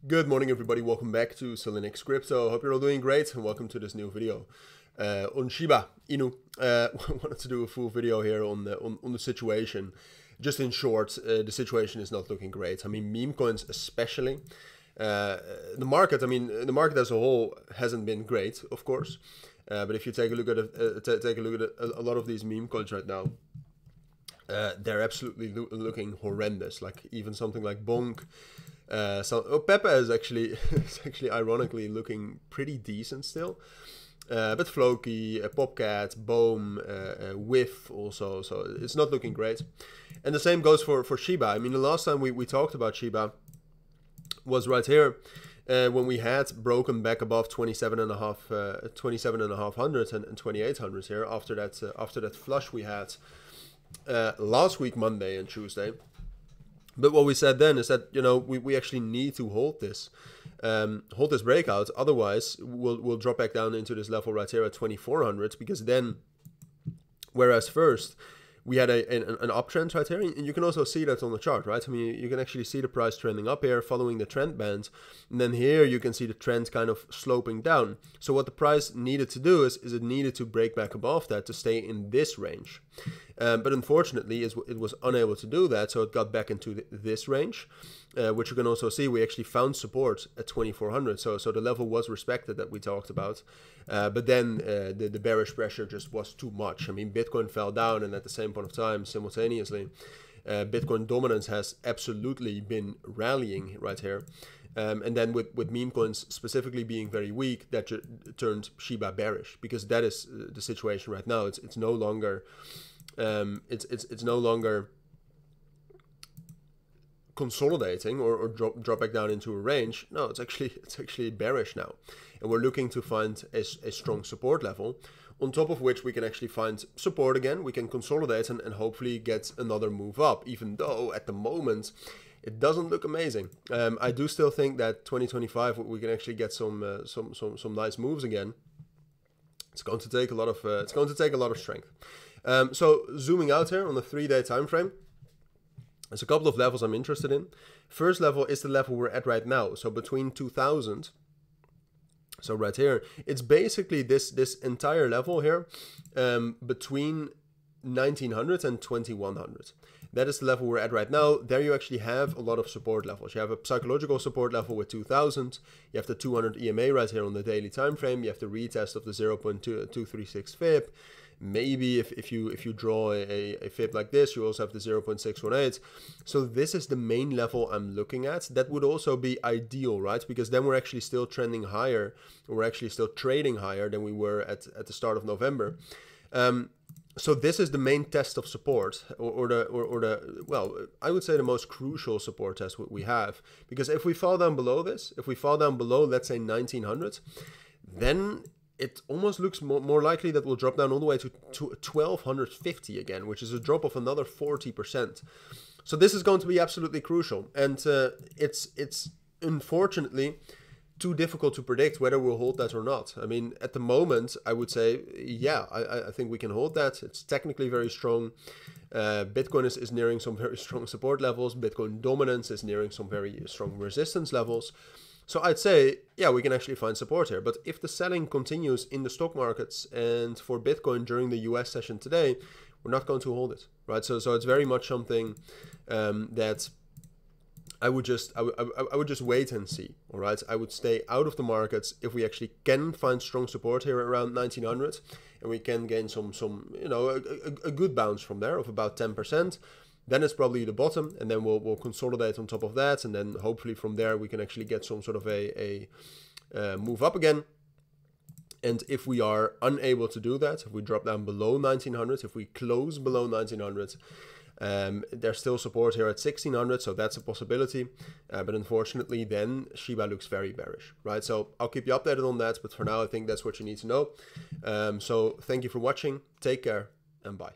Good morning, everybody. Welcome back to Cilinix Crypto. Hope you're all doing great, and welcome to this new video on Shiba Inu. Wanted to do a full video here on the situation. Just in short, the situation is not looking great. I mean, meme coins especially. The market as a whole hasn't been great, of course. But if you take a look at a lot of these meme coins right now, they're absolutely looking horrendous. Like even something like Bonk. Pepe is actually ironically looking pretty decent still, but Floki, Popcat, Boom, Whiff also, so it's not looking great. And the same goes for Shiba. I mean, the last time we talked about Shiba was right here when we had broken back above 27,500 and 2,800 here after that flush we had last week, Monday and Tuesday. But what we said then is that, you know, we actually need to hold this breakout. Otherwise, we'll drop back down into this level right here at 2,400. Because then, whereas first we had an uptrend right here, and you can also see that on the chart, right? I mean, you can actually see the price trending up here, following the trend band, and then here you can see the trend kind of sloping down. So what the price needed to do is it needed to break back above that to stay in this range. But unfortunately, it was unable to do that, so it got back into this range, which you can also see we actually found support at 2,400. So the level was respected that we talked about, but then the bearish pressure just was too much. I mean, Bitcoin fell down, and at the same point of time, simultaneously, Bitcoin dominance has absolutely been rallying right here. And then with meme coins specifically being very weak, that turned Shiba bearish, because that is the situation right now. It's no longer it's no longer consolidating or drop back down into a range. No, it's actually bearish now, and we're looking to find a strong support level, on top of which we can actually find support again. We can consolidate and hopefully get another move up, even though at the moment it doesn't look amazing. I do still think that 2025 we can actually get some nice moves again. It's going to take a lot of strength. So zooming out here on the 3-day time frame, there's a couple of levels I'm interested in. First level is the level we're at right now, so between 2000. So right here, it's basically this entire level here, between 1900 and 2100. That is the level we're at right now. There you actually have a lot of support levels. You have a psychological support level with 2000. You have the 200 EMA right here on the daily time frame. You have the retest of the 0.236 FIB. Maybe if you draw a FIB like this, you also have the 0.618. So this is the main level I'm looking at. That would also be ideal, right? Because then we're actually still trending higher. We're actually still trading higher than we were at the start of November. So this is the main test of support, or well, I would say the most crucial support test we have. Because if we fall down below this, if we fall down below, let's say 1900, then it almost looks more likely that we'll drop down all the way to 1250 again, which is a drop of another 40%. So this is going to be absolutely crucial, and it's unfortunately too difficult to predict whether we'll hold that or not. I mean, at the moment, I would say, yeah, I think we can hold that. It's technically very strong. Bitcoin is nearing some very strong support levels. Bitcoin dominance is nearing some very strong resistance levels. So I'd say, yeah, we can actually find support here. But if the selling continues in the stock markets and for Bitcoin during the US session today, we're not going to hold it, right? So it's very much something that I would just wait and see. All right, I would stay out of the markets if we actually can find strong support here around 1900, and we can gain some you know, a good bounce from there of about 10%. Then it's probably the bottom, and then we'll consolidate on top of that, and then hopefully from there we can actually get some sort of a move up again. And if we are unable to do that, if we drop down below 1900, if we close below 1900, there's still support here at 1600, so that's a possibility. But unfortunately, then Shiba looks very bearish, right? So I'll keep you updated on that, but for now, I think that's what you need to know. So thank you for watching. Take care and bye.